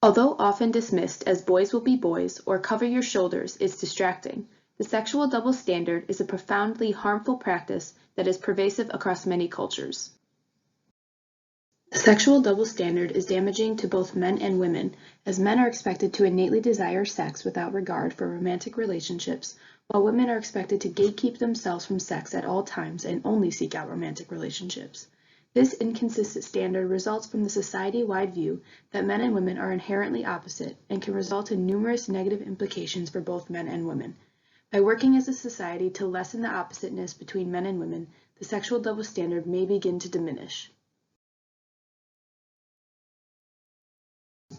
Although often dismissed as boys will be boys or cover your shoulders is distracting, the sexual double standard is a profoundly harmful practice that is pervasive across many cultures. The sexual double standard is damaging to both men and women, as men are expected to innately desire sex without regard for romantic relationships, while women are expected to gatekeep themselves from sex at all times and only seek out romantic relationships. This inconsistent standard results from the society-wide view that men and women are inherently opposite and can result in numerous negative implications for both men and women. By working as a society to lessen the oppositeness between men and women, the sexual double standard may begin to diminish.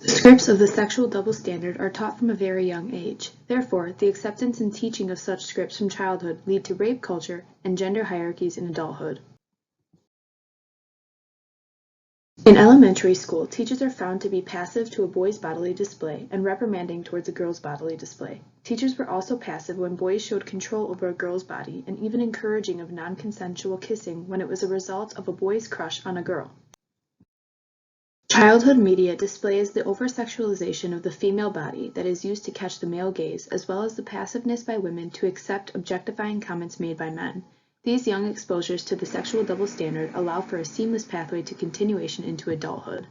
The scripts of the sexual double standard are taught from a very young age. Therefore, the acceptance and teaching of such scripts from childhood lead to rape culture and gender hierarchies in adulthood. In elementary school, teachers are found to be passive to a boy's bodily display and reprimanding towards a girl's bodily display. Teachers were also passive when boys showed control over a girl's body and even encouraging of non-consensual kissing when it was a result of a boy's crush on a girl. Childhood media displays the over-sexualization of the female body that is used to catch the male gaze, as well as the passiveness by women to accept objectifying comments made by men. These young exposures to the sexual double standard allow for a seamless pathway to continuation into adulthood.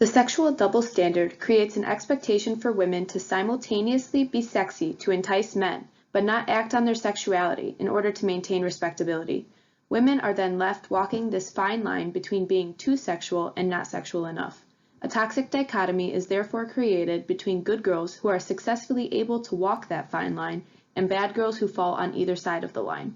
The sexual double standard creates an expectation for women to simultaneously be sexy to entice men, but not act on their sexuality in order to maintain respectability. Women are then left walking this fine line between being too sexual and not sexual enough. A toxic dichotomy is therefore created between good girls who are successfully able to walk that fine line and bad girls who fall on either side of the line.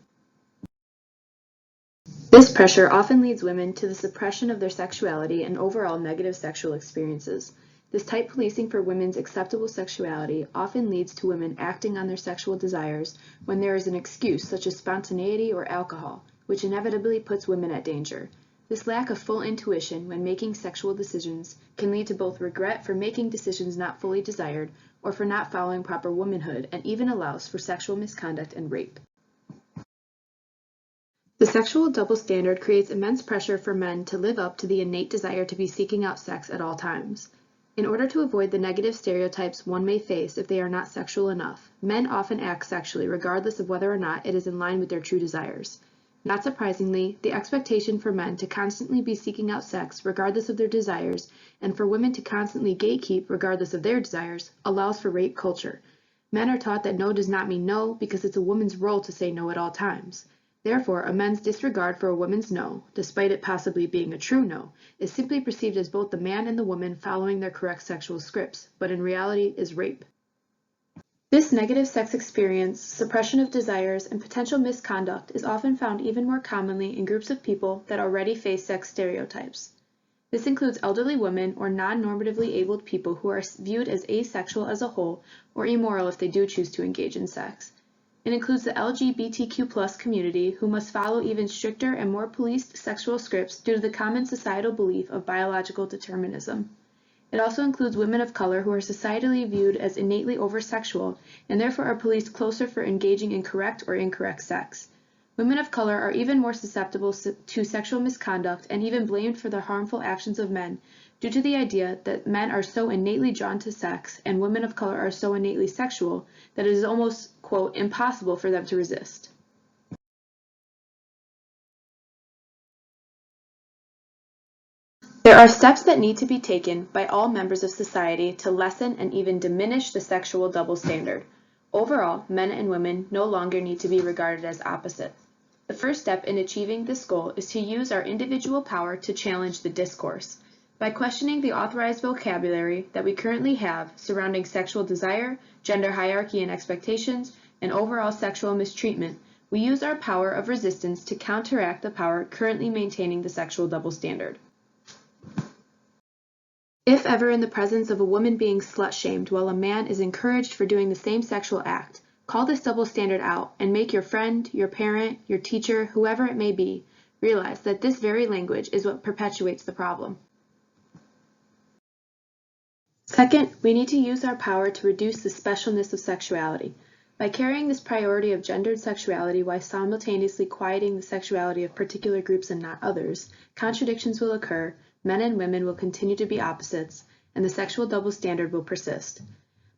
This pressure often leads women to the suppression of their sexuality and overall negative sexual experiences. This tight policing for women's acceptable sexuality often leads to women acting on their sexual desires when there is an excuse such as spontaneity or alcohol, which inevitably puts women at danger. This lack of full intuition when making sexual decisions can lead to both regret for making decisions not fully desired or for not following proper womanhood, and even allows for sexual misconduct and rape. The sexual double standard creates immense pressure for men to live up to the innate desire to be seeking out sex at all times. In order to avoid the negative stereotypes one may face if they are not sexual enough, men often act sexually regardless of whether or not it is in line with their true desires. Not surprisingly, the expectation for men to constantly be seeking out sex regardless of their desires, and for women to constantly gatekeep regardless of their desires, allows for rape culture. Men are taught that no does not mean no because it's a woman's role to say no at all times. Therefore, a man's disregard for a woman's no, despite it possibly being a true no, is simply perceived as both the man and the woman following their correct sexual scripts, but in reality is rape. This negative sex experience, suppression of desires, and potential misconduct is often found even more commonly in groups of people that already face sex stereotypes. This includes elderly women or non-normatively abled people who are viewed as asexual as a whole or immoral if they do choose to engage in sex. It includes the LGBTQ+ community, who must follow even stricter and more policed sexual scripts due to the common societal belief of biological determinism. It also includes women of color who are societally viewed as innately oversexual and therefore are policed closer for engaging in correct or incorrect sex. Women of color are even more susceptible to sexual misconduct and even blamed for the harmful actions of men due to the idea that men are so innately drawn to sex and women of color are so innately sexual that it is almost, quote, impossible for them to resist. There are steps that need to be taken by all members of society to lessen and even diminish the sexual double standard. Overall, men and women no longer need to be regarded as opposite. The first step in achieving this goal is to use our individual power to challenge the discourse. By questioning the authorized vocabulary that we currently have surrounding sexual desire, gender hierarchy and expectations, and overall sexual mistreatment, we use our power of resistance to counteract the power currently maintaining the sexual double standard. If ever in the presence of a woman being slut-shamed while a man is encouraged for doing the same sexual act, call this double standard out and make your friend, your parent, your teacher, whoever it may be, realize that this very language is what perpetuates the problem. Second, we need to use our power to reduce the specialness of sexuality. By carrying this priority of gendered sexuality while simultaneously quieting the sexuality of particular groups and not others, contradictions will occur, men and women will continue to be opposites, and the sexual double standard will persist.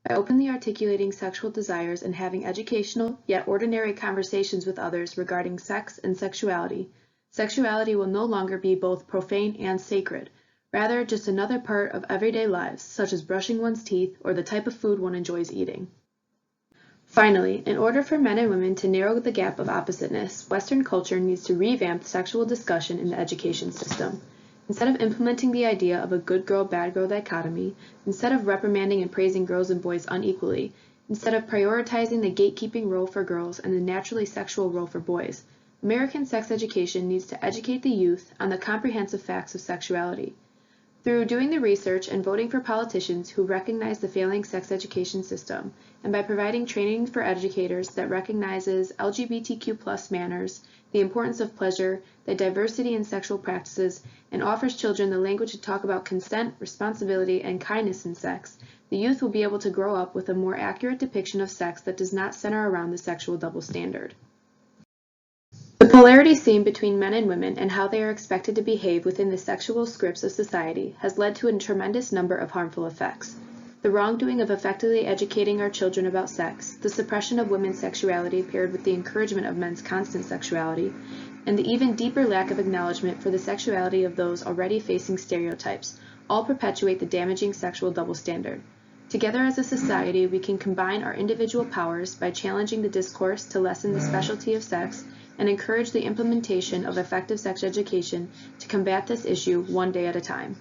By openly articulating sexual desires and having educational yet ordinary conversations with others regarding sex and sexuality, sexuality will no longer be both profane and sacred, rather just another part of everyday lives, such as brushing one's teeth or the type of food one enjoys eating. Finally, in order for men and women to narrow the gap of oppositeness, Western culture needs to revamp sexual discussion in the education system. Instead of implementing the idea of a good girl, bad girl dichotomy, instead of reprimanding and praising girls and boys unequally, instead of prioritizing the gatekeeping role for girls and the naturally sexual role for boys, American sex education needs to educate the youth on the comprehensive facts of sexuality. Through doing the research and voting for politicians who recognize the failing sex education system, and by providing training for educators that recognizes LGBTQ+ manners, the importance of pleasure, the diversity in sexual practices, and offers children the language to talk about consent, responsibility, and kindness in sex, the youth will be able to grow up with a more accurate depiction of sex that does not center around the sexual double standard. The polarity seen between men and women and how they are expected to behave within the sexual scripts of society has led to a tremendous number of harmful effects. The wrongdoing of effectively educating our children about sex, the suppression of women's sexuality paired with the encouragement of men's constant sexuality, and the even deeper lack of acknowledgement for the sexuality of those already facing stereotypes, all perpetuate the damaging sexual double standard. Together as a society, we can combine our individual powers by challenging the discourse to lessen the specialty of sex and encourage the implementation of effective sex education to combat this issue one day at a time.